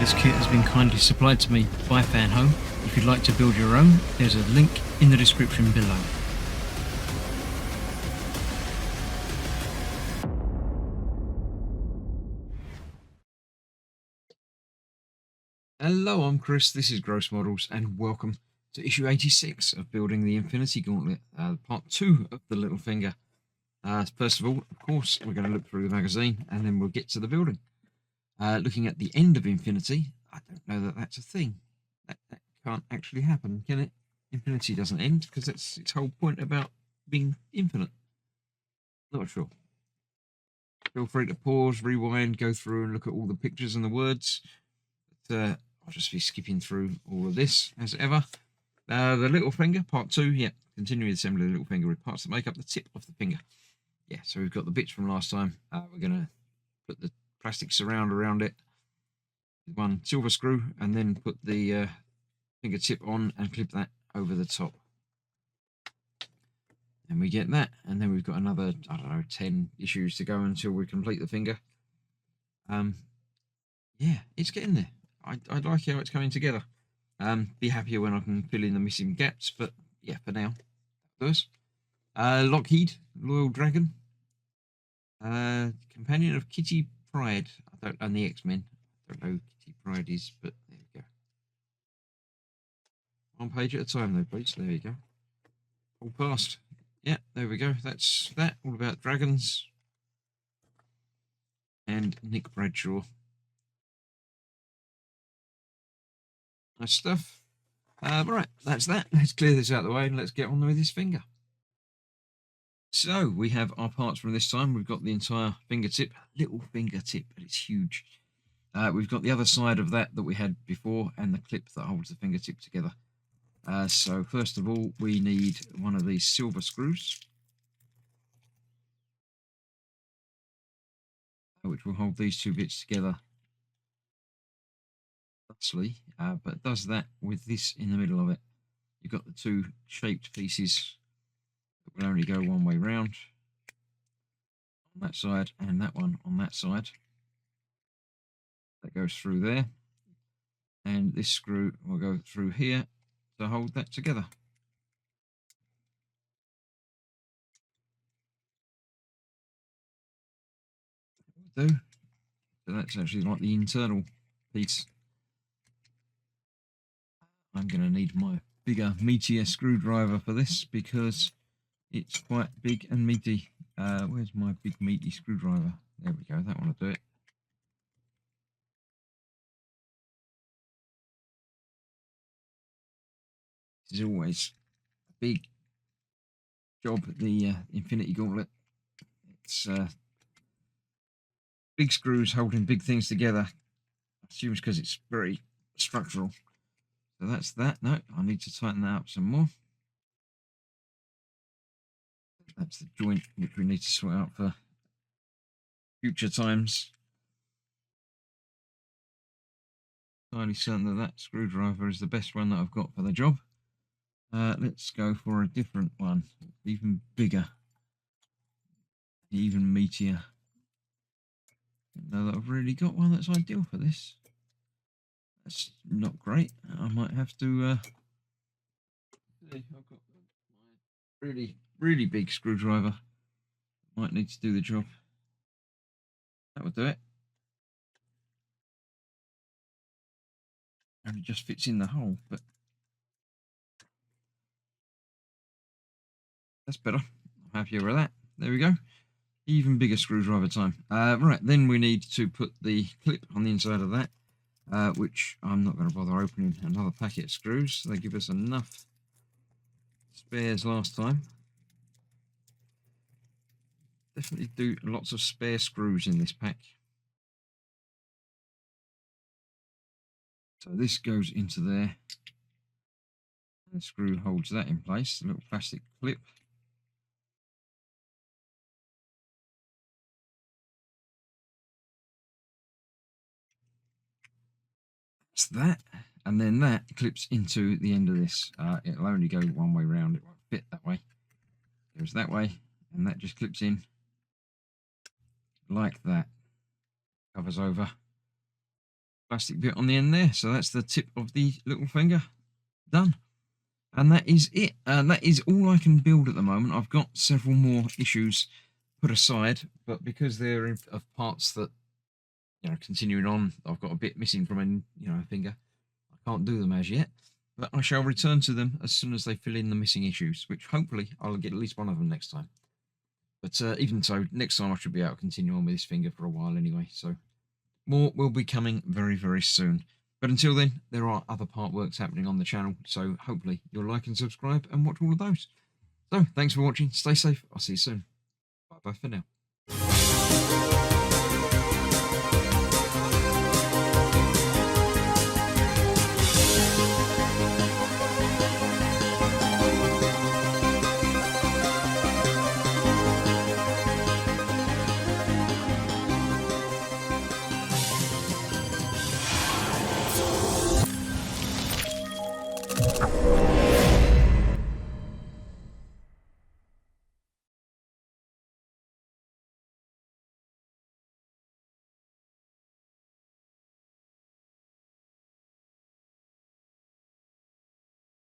This kit has been kindly supplied to me by Fanhome. If you'd like to build your own, there's a link in the description below. Hello, I'm Chris, this is Gross Models, and welcome to issue 86 of building the Infinity Gauntlet, part 2 of the little finger. First of all, of course, we're going to look through the magazine and then we'll get to the building. Looking at the end of Infinity, I don't know that that's a thing. That can't actually happen, can it? Infinity doesn't end because that's its whole point about being infinite. Not sure. Feel free to pause, rewind, go through and look at all the pictures and the words. But, I'll just be skipping through all of this as ever. The little finger, part 2. Yeah, continuing assembly of the little finger with parts that make up the tip of the finger. Yeah, so we've got the bits from last time. We're going to put the plastic surround around it with one silver screw and then put the fingertip on and clip that over the top. And we get that, and then we've got another, I don't know, 10 issues to go until we complete the finger. Yeah, it's getting there. I like how it's coming together. Be happier when I can fill in the missing gaps, but yeah, for now, first. Lockheed, Loyal Dragon, companion of Kitty Pryde. And the X-Men. I don't know who Kitty Pryde is, but there we go. One page at a time, though, please. There you go. All passed. Yeah, there we go. That's that. All about dragons. And Nick Bradshaw. Nice stuff. Right, that's that. Let's clear this out of the way and let's get on with this finger. So we have our parts from this time. We've got the entire fingertip, little fingertip, but it's huge. We've got the other side of that we had before and the clip that holds the fingertip together. So first of all, we need one of these silver screws, which will hold these two bits together. But it does that with this in the middle of it. You've got the two shaped pieces that will only go one way round on that side and that one on that side. That goes through there, and this screw will go through here to hold that together. That will do. So that's actually like the internal piece. I'm going to need my bigger, meatier screwdriver for this because it's quite big and meaty. Where's my big, meaty screwdriver? There we go, that one will do it. This is always a big job at the Infinity Gauntlet. It's big screws holding big things together. I assume it's because it's very structural. So that's that. No, I need to tighten that up some more. That's the joint which we need to sort out for future times. Fairly certain that that screwdriver is the best one that I've got for the job. Let's go for a different one, even bigger, even meatier. Now that I've really got one that's ideal for this. That's not great. I might have to. I've got my really big screwdriver. Might need to do the job. That would do it. And it just fits in the hole, but that's better. I'm happier with that. There we go. Even bigger screwdriver time. Right, then we need to put the clip on the inside of that, which I'm not going to bother opening another packet of screws. They give us enough spares last time. Definitely do lots of spare screws in this pack. So this goes into there. The screw holds that in place, the little plastic clip. That's that. And then that clips into the end of this. It'll only go one way round, it won't fit that way. It goes that way, and that just clips in like that. Covers over. plastic bit on the end there. So that's the tip of the little finger done. And that is it. That is all I can build at the moment. I've got several more issues put aside, but because they're of parts that, continuing on, I've got a bit missing from a finger. I can't do them as yet, but I shall return to them as soon as they fill in the missing issues, which hopefully I'll get at least one of them next time. But even so, next time I should be able to continue on with this finger for a while anyway. So more will be coming very, very soon. But until then, there are other part works happening on the channel, so hopefully you'll like and subscribe and watch all of those. So thanks for watching. Stay safe. I'll see you soon. Bye bye for now.